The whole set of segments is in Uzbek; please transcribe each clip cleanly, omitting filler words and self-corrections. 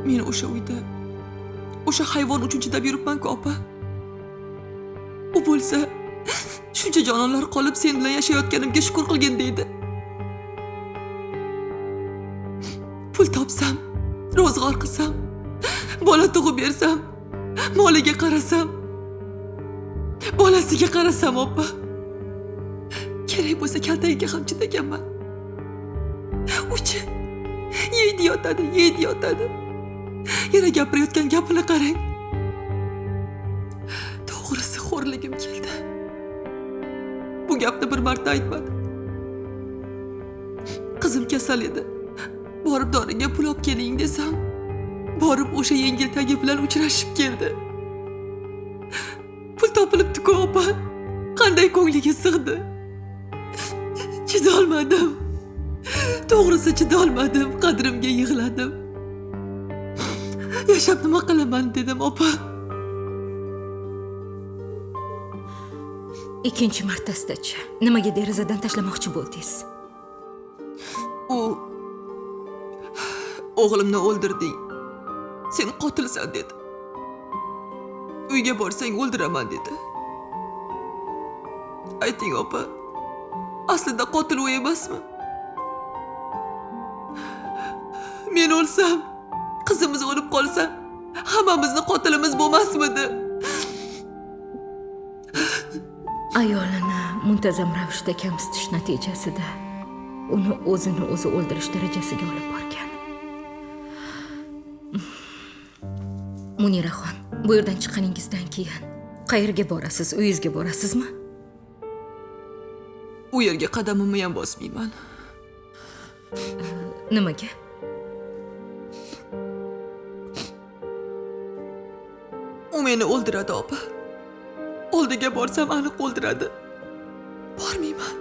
Men o'sha uyda o'sha hayvon uchun chidab yuribman-ku, opa. U bo'lsa shuncha jononlar qolib sen bilan yashayotganimga shukr qilgin deydi. Pul topsam, ro'zg'or qilsam, bola tug'ib bersam, moliga qarasam, bolasiga qarasam, opa. Kerak bo'lsa kaltagiga ham chidaganman. Uchi yeydi yotadi. Yana gapirayotgan gapini qarang. To'g'risi xo'rligim keldi. Bu gapni bir marta aytmadim. Qizim kasal edi. Borib doriga pul olib keling desam, borib o'sha yengil tagi bilan uchrashib keldi. Pul topilibdi-ku, opa. Qanday ko'ngliga sig'di. Chidolmadim. To'g'risi chidolmadim, qadrimga yig'ladim. Yashab nima qilaman dedim, opa. Ikkinchi martasida-chi, nimaga derazadan tashlamoqchi bo'ldingiz? O'g'limni o'ldirding. Sen qotilsan dedi. Uyga borsang o'ldiraman dedi. Ayting, opa. Aslida qotil u emasmi? Men o'lsam, qizimiz o'lib qolsa, hammamizni qotilimiz bo'lmasmidi? Ayolini muntazam ravishda kamsitish natijasida uni o'zini o'zi o'ldirish darajasiga olib borgan. Muniraxon, bu yerdan chiqqaningizdan keyin qayerga borasiz? Uyingizga borasizmi? U yerga qadamimni ham bosmayman. Nimaga? U meni o'ldiradi, opa. Oldiga borsam aniq o'ldiradi. Bormayman.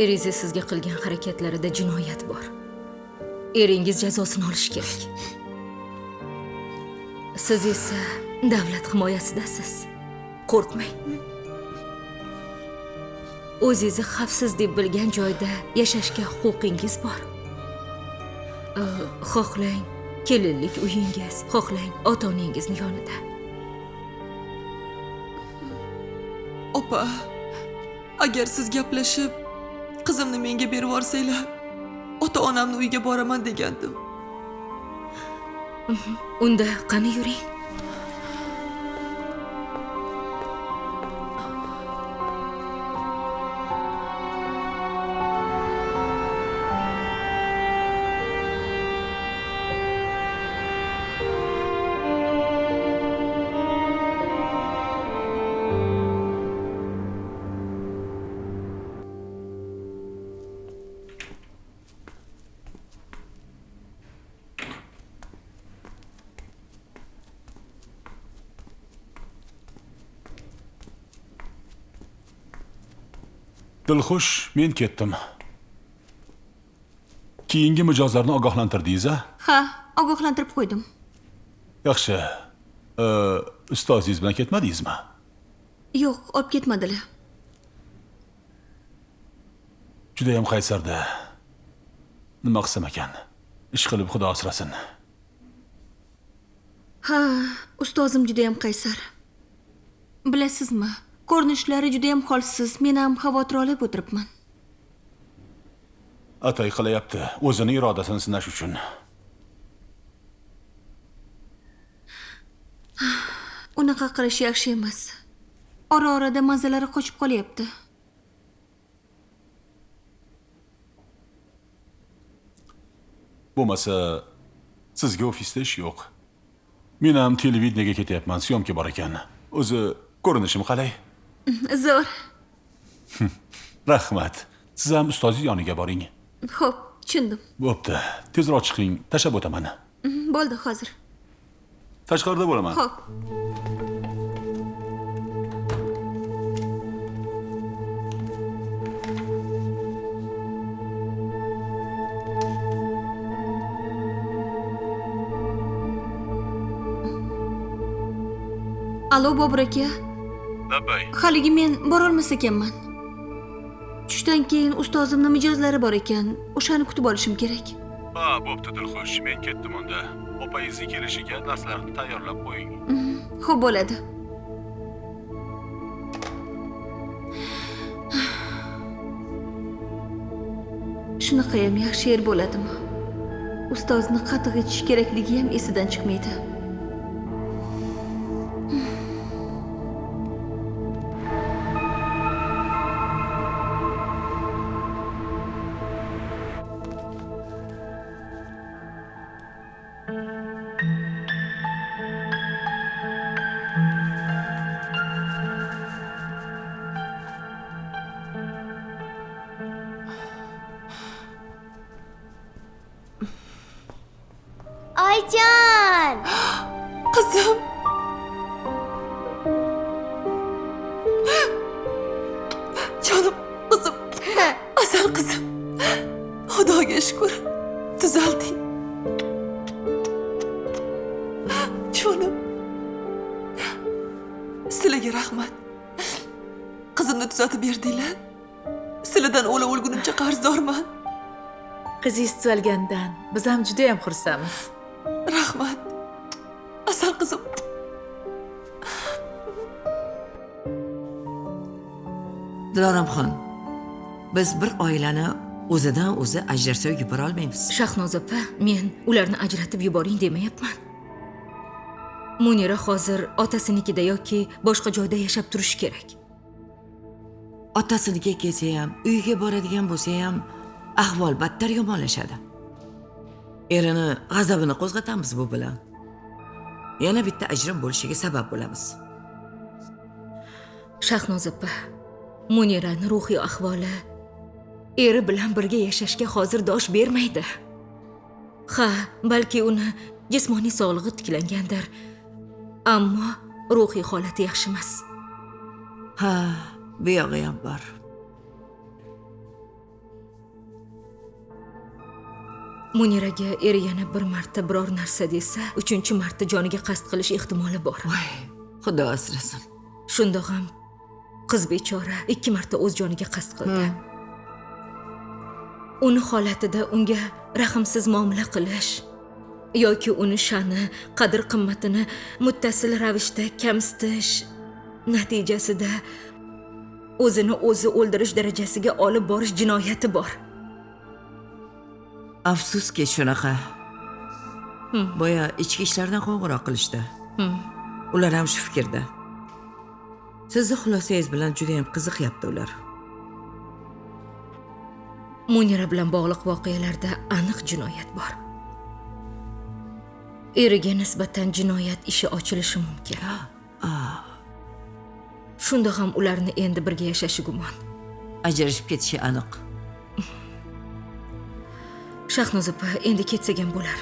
Eringiz sizga qilgan harakatlarida jinoyat bor. Eringiz jazosini olishi kerak. Siz esa davlat himoyasidasiz. Qo'rqmang. O'zingizni xavfsiz deb bilgan joyda yashashga huquqingiz bor. Xohlang kelinlik uyingiz, xohlang ota-onangizni yonida. Opa, agar siz gaplashib qizimni menga berib yuborsanglar, ota-onamni uyiga boraman degandim. Unda qani yuring. Dilxush, men ketdim. Keyingi mijozlarni ogohlantirdingiz-a? Ha, ogohlantirib qo'ydim. Yaxshi. Ustozingiz bilan ketmadingizmi? Yo'q, olib ketmadilar. Juda ham qaysarda. Nima qilsam ekan? Ish qilib Xudo asrasin. Ha, ustozim juda ham qaysar. Bilasizmi? Ko'rinishlari juda ham holsiz. Men ham xavotir olib o'tiribman. Atay qilyapti, o'zini irodasini sinash uchun. Unaqa qilish yaxshi emas. Ora-orada mazalari qochib qolyapti. Bo'lmasa, sizga ofisda ish yo'q. Men ham televideniyaga ketyapman, syomka bor ekan. O'zi ko'rinishim qalay? Zo'r. Rahmat. Siz ham ustozingiz yoniga boring. Xo'p, tushundim. Bo'pti. Tezroq chiqing, tashab o'taman. Bo'ldi, hozir. Tashqarida bo'laman. Xo'p. Alo, Bobur aka. labbay. Haligi men borolmas ekanman. Tushdan keyin ustozimni mijozlari bor ekan. O'shani kutib olishim kerak. Ha, bo'pti Dilxush, men ketdim unda. Opangizning kelishiga darslarni tayyorlab qo'ying. Xo'p bo'ladi. Shunaqa ham yaxshi yer bo'ladimi? Ustozni qattiq etish kerakligi ham esidan chiqmaydi. Oyjon! Qizim. Jonim qizim. Asal qizim. Xudoga shukr. Tuzalding. Jonim. Sizlarga rahmat. Qizimni tuzatib berdinglar. Sizlardan o'lgunimcha qarzdorman. Qizingiz tuzalganidan biz ham juda ham xursandmiz. Rahmat. Asal qizim. Diloramxon, biz bir oilani o'zidan o'zi ajratib yubora olmaymiz. Shahnoz opa, men ularni ajratib yuboring demayapman. Munira hozir otasinikida yoki boshqa joyda yashab turishi kerak. Otasinikiga kelsa ham, uyiga boradigan bo'lsa ham ahvol battar yomonlashadi. Erini g'azabini qo'zg'atamiz bu bilan. Yana bitta ajrim bo'lishiga sabab bo'lamiz. Shahnoz opa, Munirani ruhiy ahvoli eri bilan birga yashashga hozir dosh bermaydi. Ha, balki uni jismoniy sog'lig'i tiklangandir, ammo ruhiy holati yaxshi emas. Ha, bu yog'i ham bor. Muniraga eri yana bir marta biror narsa desa, 3-marta joniga qasd qilish ehtimoli bor. Voy, Xudo asrasin. Shundoq ham qiz bechora 2 marta o'z joniga qasd qildi. Uni holatida unga rahmsiz muomala qilish yoki uni sha'ni, qadr-qimmatini muttasil ravishda kamsitish natijasida o'zini o'zi o'ldirish darajasiga olib borish jinoyati bor. Afsuski shunaqa. Boya ichki ishlardan qo'ng'iroq qilishdi. Ular ham shu fikrda. Sizni xulosangiz bilan juda ham qiziqyapti ular. Munira bilan bog'liq voqealarda aniq jinoyat bor. Eriga nisbatan jinoyat ishi ochilishi mumkin. Shunda ham ularni endi birga yashashi gumon. Ajrashib ketishi aniq. Shahnoz opa, endi ketsak ham bo'lar.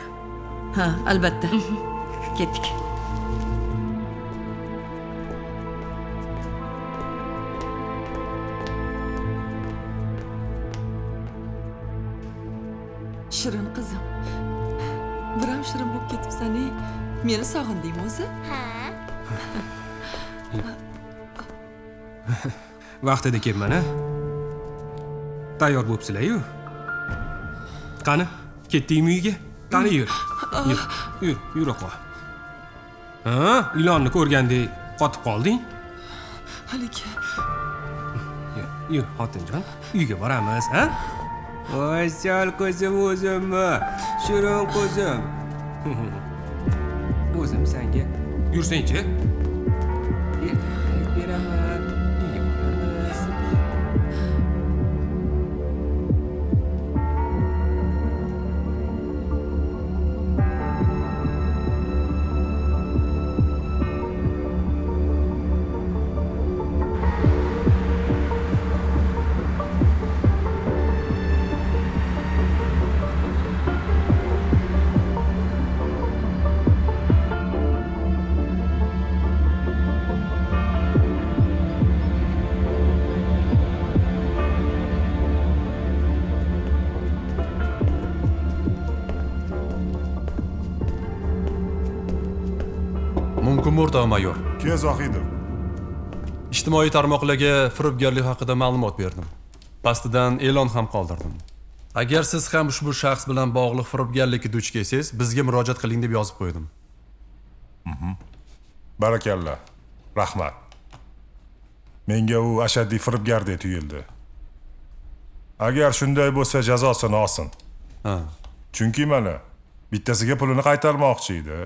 Ha, albatta. Ketdik. Shirin qizim. Biram shirin bo'lib ketibsan-ey. Meni sog'indingmi o'zi? Ha? Vaqtida kelman, ha? Tayyor bo'libsizlar-ku. Qani, ketdingmi uyga? Qani yur. Yura qol. Ha, ilonni ko'rgandek qotib qolding? Haligi. Yur, xotinjon, uyga boramiz, ha? Voy, sal ko'zim o'zimmi? Shirin ko'zim. O'zim senga yursang-chi. Beraman. Uyga boramiz. Mumkin o'rtoq mayor. Ke Zohidov. ijtimoiy tarmoqlarga firibgarlik haqida ma'lumot berdim. Pastidan e'lon ham qoldirdim. Agar siz ham ushbu shaxs bilan bog'liq firibgarlikka duch kelsangiz, bizga murojaat qiling deb yozib qo'ydim. Barakalla. Rahmat. Menga u ashaddiy firibgardek tuyuldi. Agar shunday bo'lsa, jazosini olsin. Ha. Chunki mana bittasiga pulini qaytarmoqchi edi.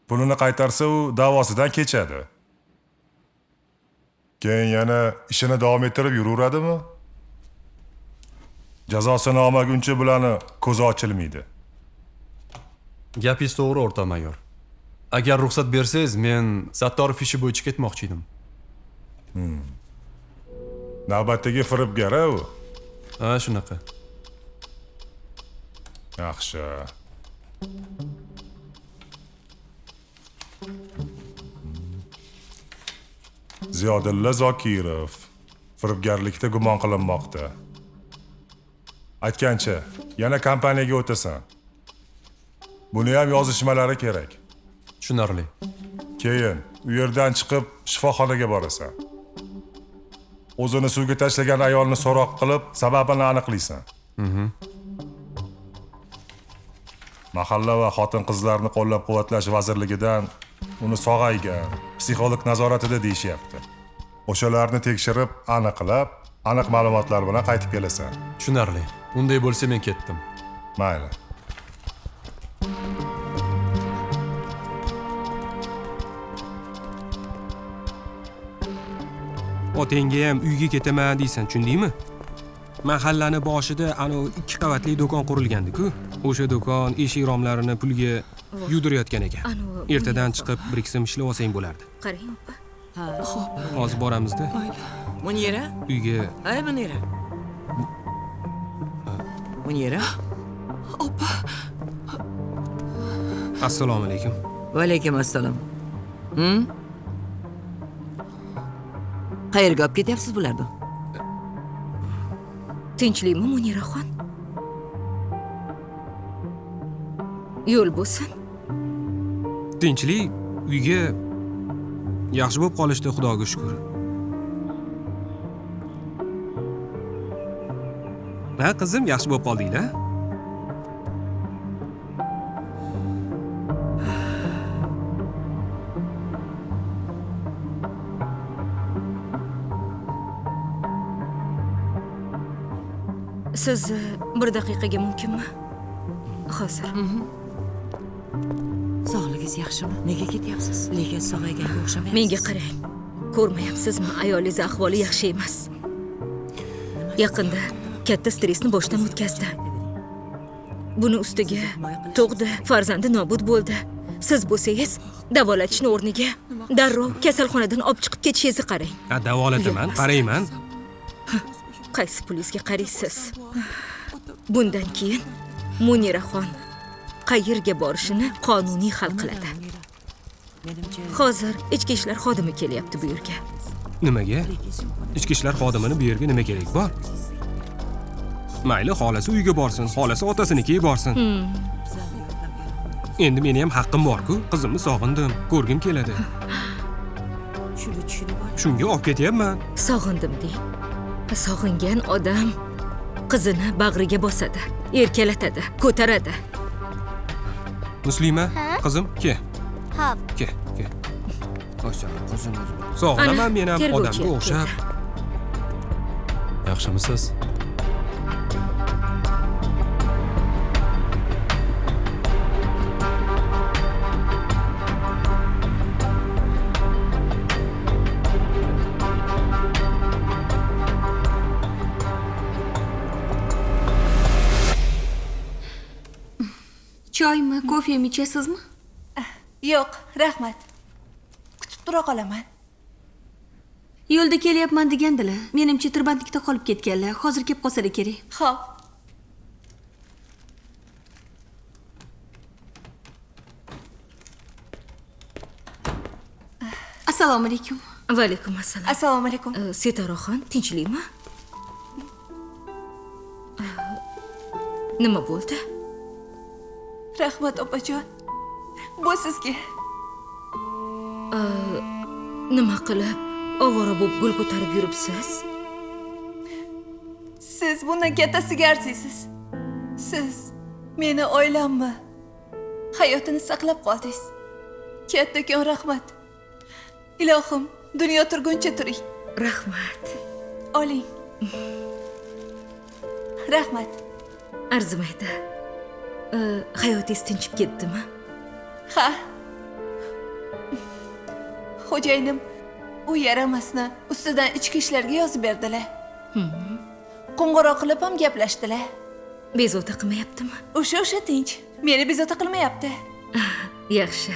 Pulini qaytarsa u da'vosidan kechadi. Keyin yana ishini davom ettirib yuraveradimi? Jazosini olmaguncha bularni ko'zi ochilmaydi. Gapingiz to'g'ri, o'rta mayor. Agar ruxsat bersangiz, men Sattorov ishi bo'yicha ketmoqchi edim. Navbatdagi firibgar u. Ha, shunaqa. Yaxshi. Ziyodulla Zokirov firibgarlikda gumon qilinmoqda. Aytgancha, yana kompaniyaga o'tasan. Buni ham yozishmalari kerak. Tushunarli. Keyin u yerdan chiqib shifoxonaga borasan. O'zini suvga tashlagan ayolni so'roq qilib, sababini aniqlaysan. Mahalla va xotin-qizlarni qo'llab-quvvatlash vazirligidan uni sog'aygan, psixolog nazoratida deyishyapti. O'shalarni tekshirib, aniqlab, aniq ma'lumotlar bilan qaytib kelasan. Tushunarli. Unday bo'lsa men ketdim. Mayli. Otangga ham uyga ketaman deysan, tushundingmi? Mahallani boshida anu 2 qavatli do'kon qurilgandi-ku. O'sha do'kon eshik romlarini pulga yudirayotgan ekan. Ertadan chiqib bir ikki so'm ishlab olsang bo'lardi. Qarang, opa. Hozir boramizda. Munira? Uyga Ay, Munira. Munira? assalomu alaykum. Va alaykum assalom. Qayerga olib ketyapsiz bularni? Tinchlikmi, Muniraxon? Yo'l bo'lsin. Tinchlik, uyga yaxshi bo'lib qolishdi, Xudoga shukr. Ha, qizim, yaxshi bo'lib qoldinglar? Siz bir daqiqaga mumkinmi? Hozir. Sog'ligingiz yaxshimi? Nega ketyapsiz? Lekin sog'ayganga o'xshamayapsiz. Menga qarang. Ko'rmayapsizmi? Ayolingiz ahvoli yaxshi emas. Yaqinda katta stressni boshdan o'tkazdi. Buni ustiga tug'di, farzandi nobud bo'ldi. Siz bo'lsangiz, davolatishni o'rniga darrov kasalxonadan olib chiqib ketishingizni qarang. Ha, davolataman, qarayman. Qaysi pulingizga qaraysiz? Bundan keyin Muniraxon qayerga borishini qonuniy hal qiladi. Hozir ichki ishlar xodimi kelyapti bu yerga. Nimaga? Ichki ishlar xodimini bu yerga nima kerak bor? Mayli, xolasi uyga borsin, xolasi otasinikiga borsin. Endi meni ham haqqim bor-ku, qizimni sog'indim, ko'rgim keladi. Shunga olib ketyapman. Sog'indim deng. Sog'ingan odam qizini bag'riga bosadi, erkalatadi, ko'taradi. Muslima, qizim, ke. Hop. Ke. Qo'shsa, qizim. Sog'inaman men ham odamga o'xshab. Yaxshimisiz? Choymi, kofemi ichasizmi? Yo'q, rahmat. Kutib tura qolaman. Yo'lda kelyapman degandilar. Menimcha tirbandlikda qolib ketganlar. Hozir kelib qolsa kerak. Xo'p. Assalomu alaykum. Va alaykum assalom. Assalomu alaykum. Setaroxon, tinchlikmi? Nima bo'ldi? Rahmat opajon. Bu sizga. Nima qilib ovora bo'lib gul ko'tarib yuribsiz? Siz bundan kattasiga arziysiz. Siz meni oilamni hayotini saqlab qoldingiz. Kattakon rahmat. Ilohim, dunyo turguncha turing. Rahmat. Oling. Rahmat. Arzimaydi. Hayotingiz tinchib ketdimi? Ha. Xo'jayinim u yaramasni ustidan ichki ishlarga yozib berdilar. Qo'ng'iroq qilib ham gaplashdilar. Bezovta qilmayaptimi? O'sha tinch. Meni bezovta qilmayapti. Yaxshi.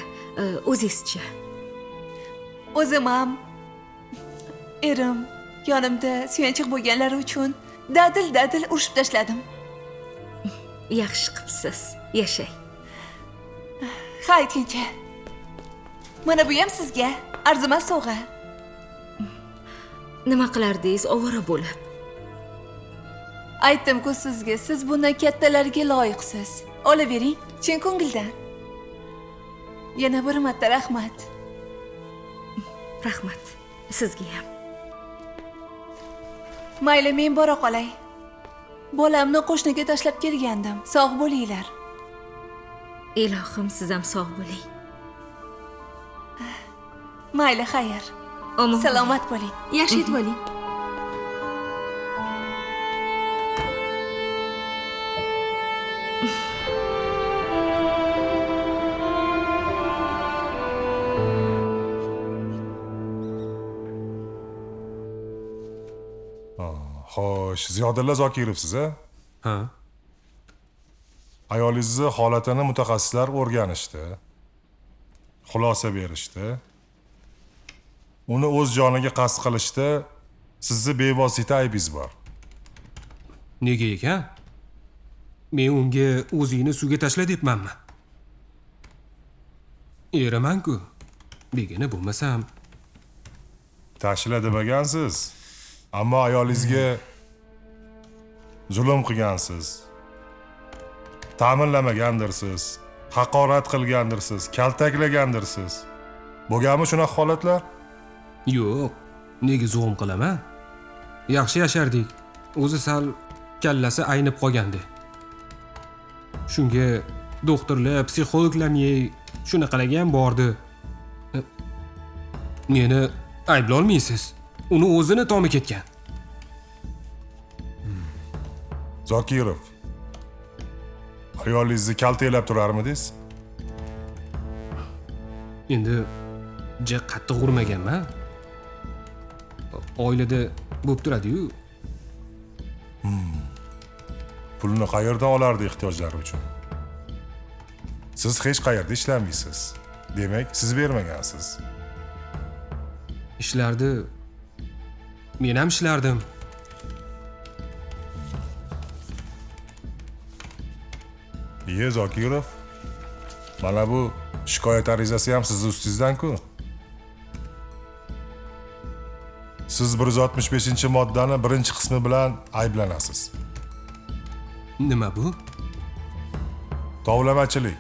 O'zingizchi? O'zim ham erim yonimda suyanchiq bo'lganlari uchun dadil urishib tashladim. Yaxshi qilibsiz. Yashang. Ha, aytgancha. Mana bu ham sizga arzimas sovg'a. Nima qilardingiz ovora bo'lib? Aytdim-ku sizga, siz bundan kattalarga loyiqsiz. Olavering, chin ko'ngildan. Yana bir marta rahmat. Rahmat. Sizga ham. Mayli, men bora qolay. Bolamni qo'shniga tashlab kelgandim. Sog' bo'linglar. Ilohim, siz ham sog' bo'ling. Mayli, xayr. Omon. Salomat bo'ling. Yaxshi yetib oling. Xo'sh, Ziyodulla Zokirovsiz, a? Ha. Ayolingizni holatini mutaxassislar o'rganishdi. Xulosa berishdi. Uni o'z joniga qasd qilishda sizni bevosita aybingiz bor. Nega ekan? Men unga o'zingni suvga tashla debmanmi? Eraman-ku. Begona bo'lmasam, Tashla demagansiz. Ammo ayolingizga zulm qilgansiz. Ta'minlamagandirsiz, haqorat qilgandirsiz, kaltaklagandirsiz. Bo'lganmi shunaqa holatlar? yo'q. Nega zo'm qilaman? Yaxshi yashardik. O'zi sal kallasi aynib qolgandi. Shunga doktorlar, psixologlarning shunaqaligi ham bordi. Meni ayblolmaysiz. Uni o'zini tomi ketgan. Zokirov. Ayolingizni kaltaklab turarmidingiz? Endi qattiq urmaganman. Oilada bo'lib turadi-yu. Pulni qayerdan olardi ehtiyojlari uchun? Siz hech qayerda ishlamaysiz. Demak, siz bermagansiz. Ishlardi. Men ham ishlardim. Zokirov. Mana bu shikoyat arizasi ham siz ustingizdan-ku. Siz 165-moddani birinchi qismi bilan ayblanasiz. Nima bu? Tovlamachilik.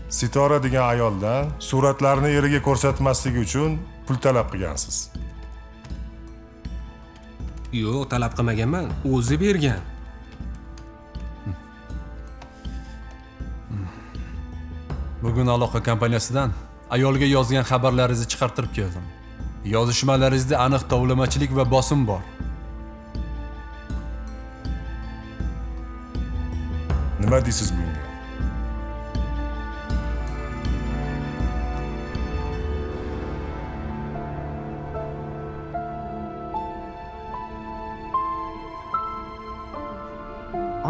Sitora degan ayoldan suratlarni eriga ko'rsatmasligi uchun pul talab qilgansiz. Yo'q, talab qilmaganman. O'zi bergan. Bugun aloqa kompaniyasidan ayolga yozgan xabarlaringizni chiqartirib keldim. Yozishmalaringizda aniq tovlamachilik va bosim bor. Nima deysiz bunga?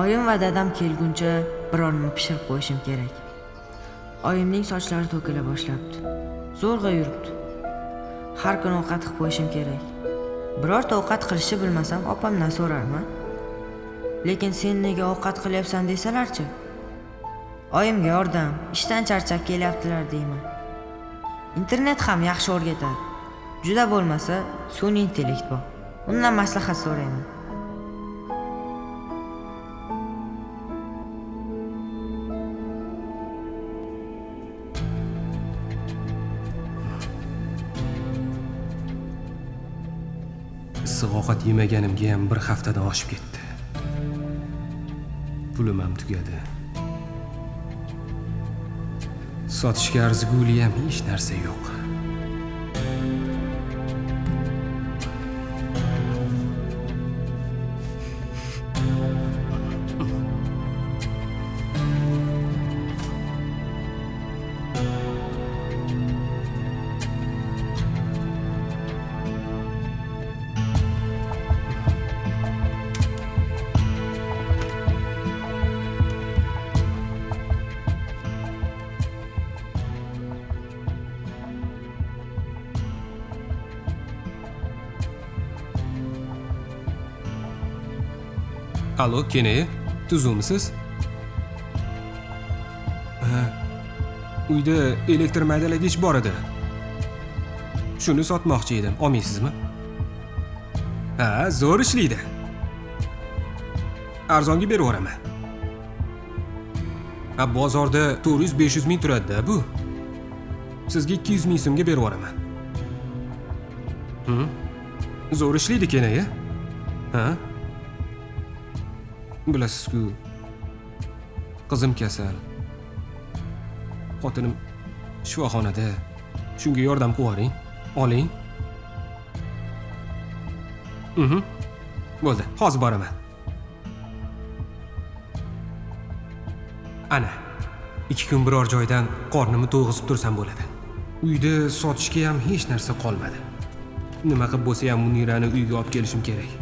Oyim va dadam kelguncha biror nima pishirib qo'yishim kerak. Oyimning sochlari to'kila boshlabdi. Zo'rg'a yuribdi. Har kuni ovqat qilib qo'yishim kerak. Birorta ovqat qilishni bilmasam, opamdan so'rarman. Lekin sen nega ovqat qilyapsan desalarchi? Oyimga yordam, ishdan charchab kelyaptilar deyman. Internet ham yaxshi o'rgatadi. Juda bo'lmasa, sun'iy intellekt bor. Undan maslahat so'rayman. issiq ovqat yemaganimga ham bir haftadan oshib ketdi. Pulim ham tugadi. Sotishga arziguli ham hech narsa yo'q. Alo, Kenay, tuzukmisiz? Uyda elektr maydalagich bor edi. Shuni sotmoqchi edim, olmaysizmi? Ha, zo'r ishlaydi. Arzonga berib yuboraman. Ha, bozorda 400-500 ming turadi-da bu. Sizga 200 ming so'mga berib yuboraman. Zo'r ishlaydi Kenay, ha? Bilasiz-ku, qizim kasal. Xotinim shifoxonada. Shunga yordam qiling. Oling. Bo'ldi, hozir boraman. Ana, 2 kun biror joydan qornimni to'yg'izib tursam bo'ladi. Uyda sotishga ham hech narsa qolmadi. Nima qilib bo'lsa ham Munirani uyga olib kelishim kerak.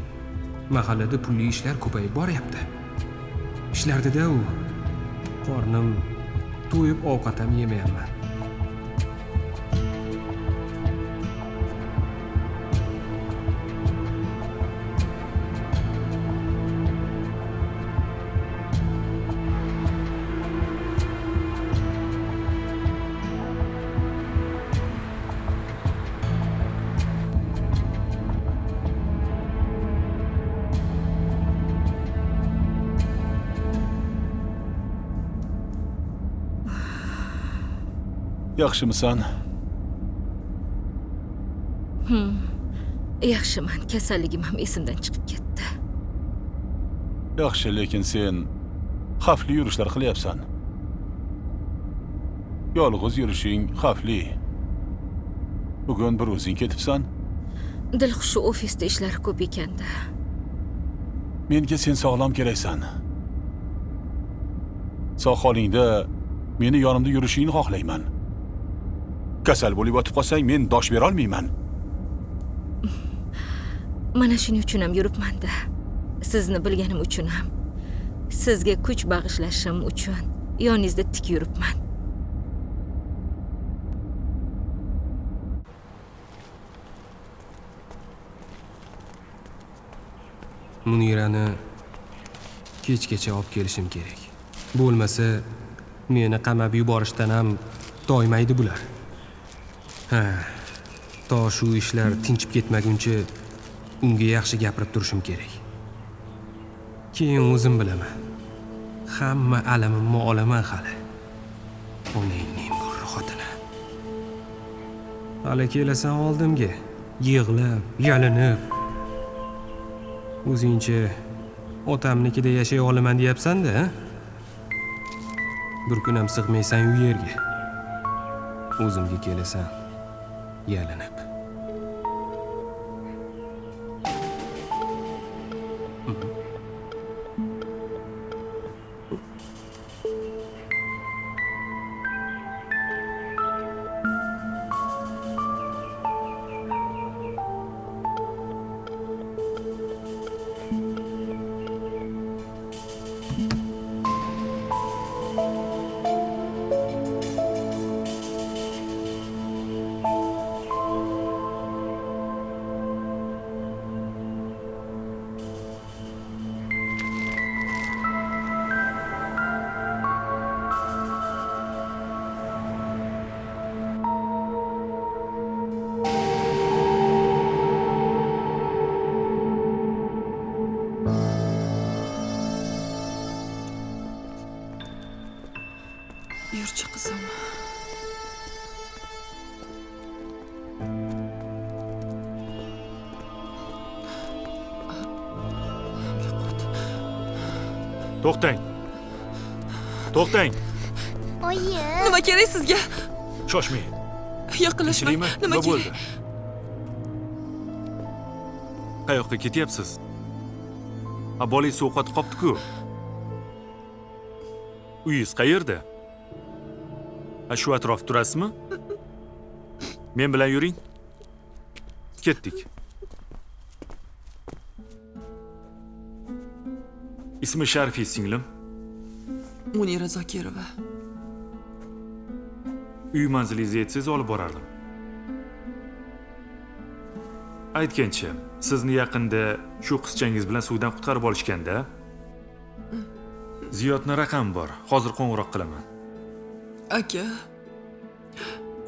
Mahallada pulli ishlar ko'payib boryapti. Ishlardida u. Qornim to'yib ovqat ham yemayapman. Yaxshimisan? Yaxshiman, kasalligim ham esimdan chiqib ketdi. Yaxshi, lekin sen xavfli yurishlar qilyapsan. Yolg'iz yurishing xavfli. Bugun bir o'zing ketibsan. Dilxushi ofisda ishlar ko'p ekanda. Menga sen sog'lom keraksan. Sog' holingda meni yonimda yurishingni xohlayman. Kasal bo'lib yotib qolsang, men dosh bera olmayman. Mana shuning uchun ham yuribman-da. Sizni bilganim uchun ham, sizga kuch bag'ishlashim uchun yoningizda tik yuribman. Munirani kechgacha olib kelishim kerak. Bo'lmasa, meni qamab yuborishdan ham toymaydi bular. Ha, to shu ishlar tinchib ketmaguncha unga yaxshi gapirib turishim kerak. Keyin o'zim bilaman. Hamma alamimni olaman hali. Onangning bir xotini. Hali kelasan oldimga, yig'lab, yalinib. O'zingcha otamnikida yashay olaman deyapsan-da, ha? Bir kun ham sig'maysan u yerga. O'zimga kelasan, yalinib. Yurchi qizim. To'xtang. To'xtang. Oyi. Nima kerak sizga? Shoshmang. Yaqinlashmang. Nima bo'ldi? kerak? Qayoqqa ketyapsiz? Bolangiz ovqat qopti-ku. Uyingiz qayerda? Shu atrofda turasizmi? Men bilan yuring. Ketdik. Ismi Sharifingiz singlim? Munira Zokirova. Uy manzilingizga yetsangiz olib borardim. Aytgancha, sizni yaqinda shu qizchangiz bilan suvdan qutqarib olishganda, Ziyodning raqami bor. Hozir qo'ng'iroq qilaman. Aka.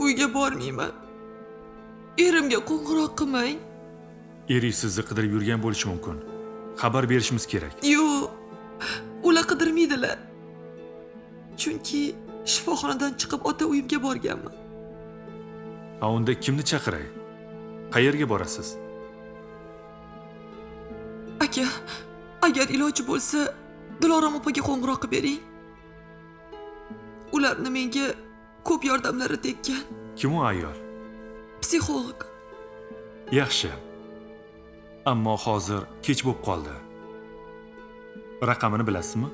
Uyga bormayman. Erimga qo'ng'iroq qilmang. Eringiz sizni qidirib yurgan bo'lishi mumkin. Xabar berishimiz kerak. Yo'q. Ular qidirmaydilar. Chunki shifoxonadan chiqib ota uyimga borganman. Unda kimni chaqiray? Qayerga borasiz? Aka, agar iloji bo'lsa, Dilorom opaga qo'ng'iroq qilib bering. Ularni menga ko'p yordamlari tekkan. Kim u ayol? Psixolog. Yaxshi. Ammo hozir kech bo'lib qoldi. Raqamini bilasizmi?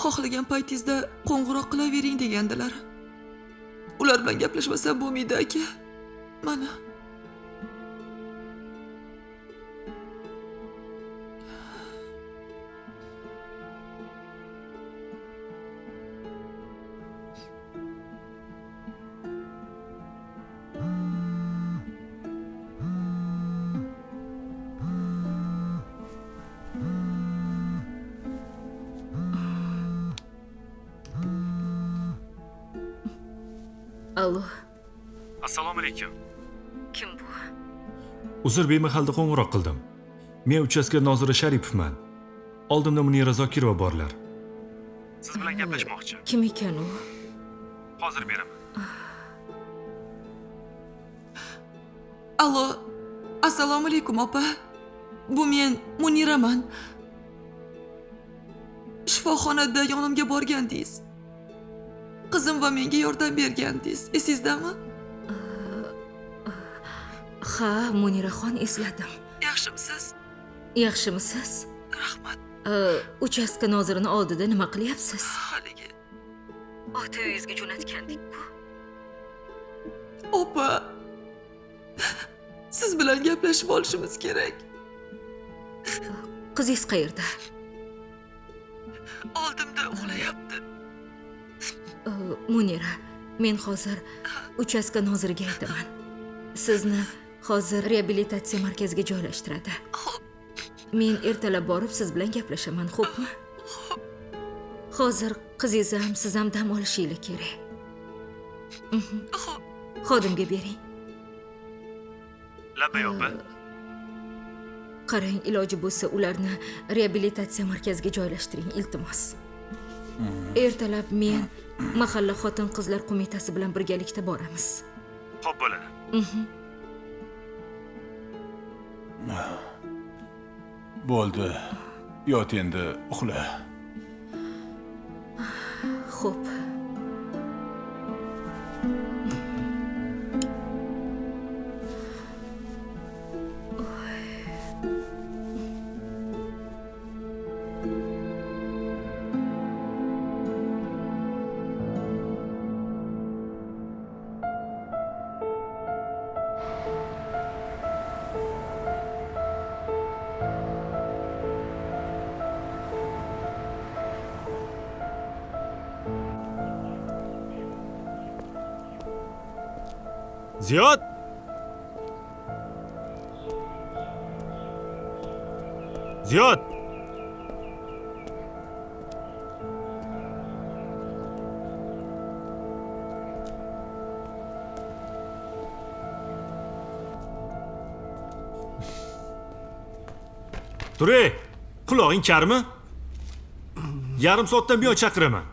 Xohlagan paytingizda qo'ng'iroq qilavering degandilar. Ular bilan gaplashmasam bo'lmaydi aka. Mana. Allo, Assalomu alaykum. kim bu? Uzr, bemahalda qo'ng'iroq qildim. Men uchastka noziri Sharipovman. Oldimda Munira Zokirova borlar. Siz bilan gaplashmoqchi. Kim ekan u? Hozir beraman. Allo. Assalomu alaykum opa. Bu men Muniraman. Shifoxonada yonimga borgandingiz. Qizim va menga yordam bergandingiz. Esizdami? Ha, Muniraxon esladim. Yaxshimisiz? Yaxshimisiz? Rahmat. Uchastka nozirini oldida nima qilyapsiz? Haligi. Ota uyingizga jo'natgandik-ku. Opa. Siz bilan gaplashib olishimiz kerak. Qizingiz qayerda? Oldimda uxlayapti. Munira, men hozir uchastka noziriga aytaman. Sizni hozir reabilitatsiya markaziga joylashtiradi. Men ertalab borib siz bilan gaplashaman, xo'pmi? Hozir qizingiz ham, siz ham dam olishingiz kerak. Xodimga bering. Labbay opa. Qarang, iloji bo'lsa ularni reabilitatsiya markaziga joylashtiring, iltimos. Ertalab men mahalla xotin-qizlar qo'mitasi bilan birgalikda boramiz. Xo'p bo'ladi. Bo'ldi. Yot endi, uxla. Xo'p. Ziyod! Ziyod! Ture, qulog'ing karmi? Yarim soatdan buyon chaqiraman.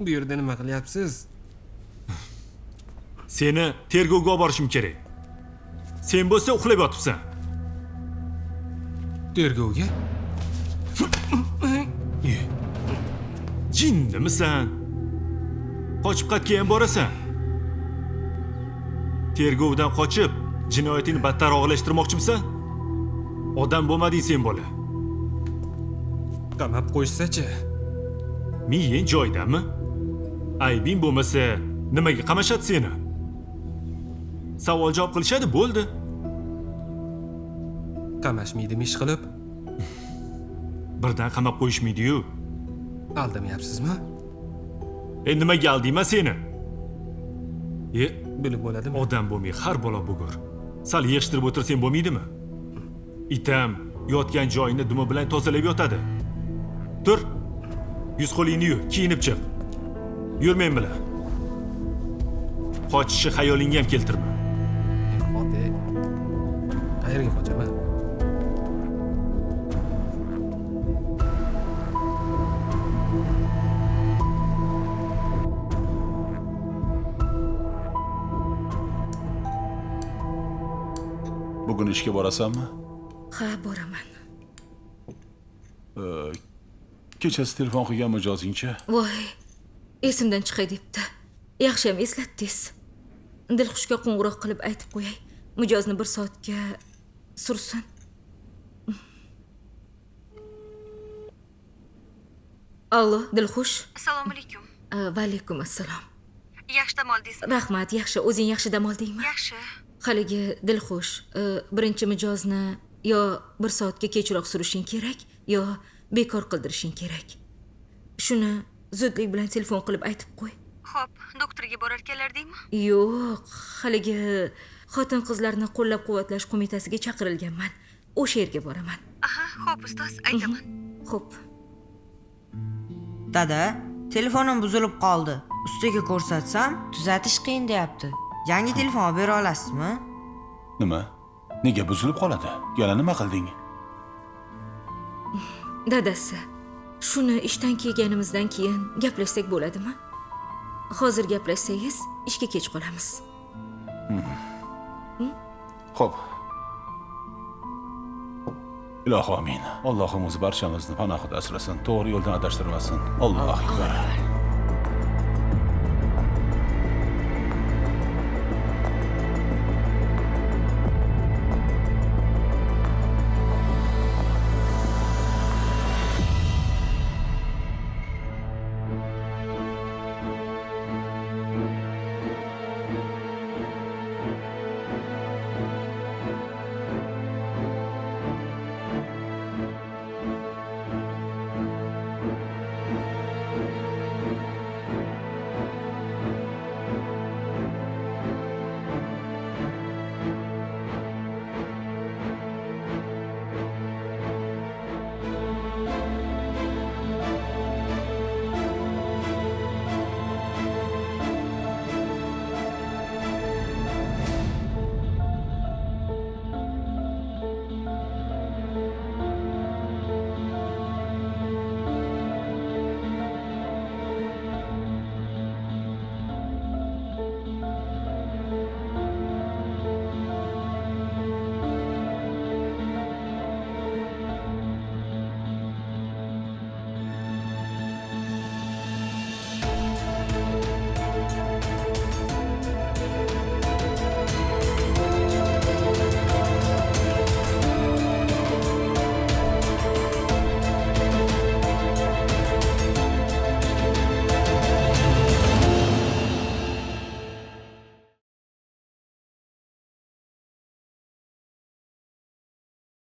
Bu yerda nima qilyapsiz? Seni tergovga olib borishim kerak. Sen bo'lsa uxlab yotibsan. Tergovga? Jinnimisan? Qochib qaytga ham borasan. Tergovdan qochib, jinoyatingni battar og'irlashtirmoqchimisan? Odam bo'lmading sen bola. Qamab qo'ysa-chi? Miying joyidami? Aybing bo'lmasa, nimaga qamashadi seni? Savol javob qilishadi, bo'ldi. Qamashmaydimi ish qilib? Birdan qamab qo'yishmaydi-yu. Aldamayapsizmi? Nimaga aldiyman seni? Bilib bo'ladimi? Odam bo'lmay har bola bugur. Sal yig'ishtirib o'tirsang bo'lmaydimi? Itam yotgan joyini dumi bilan tozalab yotadi. Tur. Yuz qo'lingni yu, kiyinib chiq. Yur men bilan. Qochishni xayolingga ham keltirma. Oti. Qayerga qochaman? Bugun ishga borasanmi? Ha, boraman. Kechasi telefon qilgan mijozingcha? Voy, esimdan chiqay debdi. Yaxshiyam eslatdingiz. Dilxushga qo'ng'iroq qilib aytib qo'yay. Mijozni 1 soatga sursin. Allo, Dilxush. Assalomu alaykum. Va alaykum assalom. Yaxshi dam oldingizmi? Rahmat, yaxshi. O'zing yaxshi dam oldingmi? Yaxshi. Haligi Dilxush, birinchi mijozni yo 1 soatga kechroq surishing kerak, yo bekor qildirishing kerak. Shuni zudlik bilan telefon qilib aytib qo'y. Xo'p, doktorga borarkanlardingmi? Yo'q, haligi xotin-qizlarni qo'llab-quvvatlash qo'mitasiga chaqirilganman. O'sha yerga boraman. Aha, xo'p ustoz, aytaman. Xo'p. Dada, telefonim buzilib qoldi. Ustiga ko'rsatsam, tuzatish qiyin deyapti. Yangi telefon olib bera olasizmi? Nima? Nega buzilib qoladi? Yana nima qilding? Dadasi, shuni ishdan kelganimizdan keyin gaplashsak bo'ladimi? Hozir gaplashsangiz, ishga kech qolamiz. Xo'p. Ilohi amin. Allohim o'zi barchamizni panohida asrasin, to'g'ri yo'ldan adashtirmasin. Allohu akbar.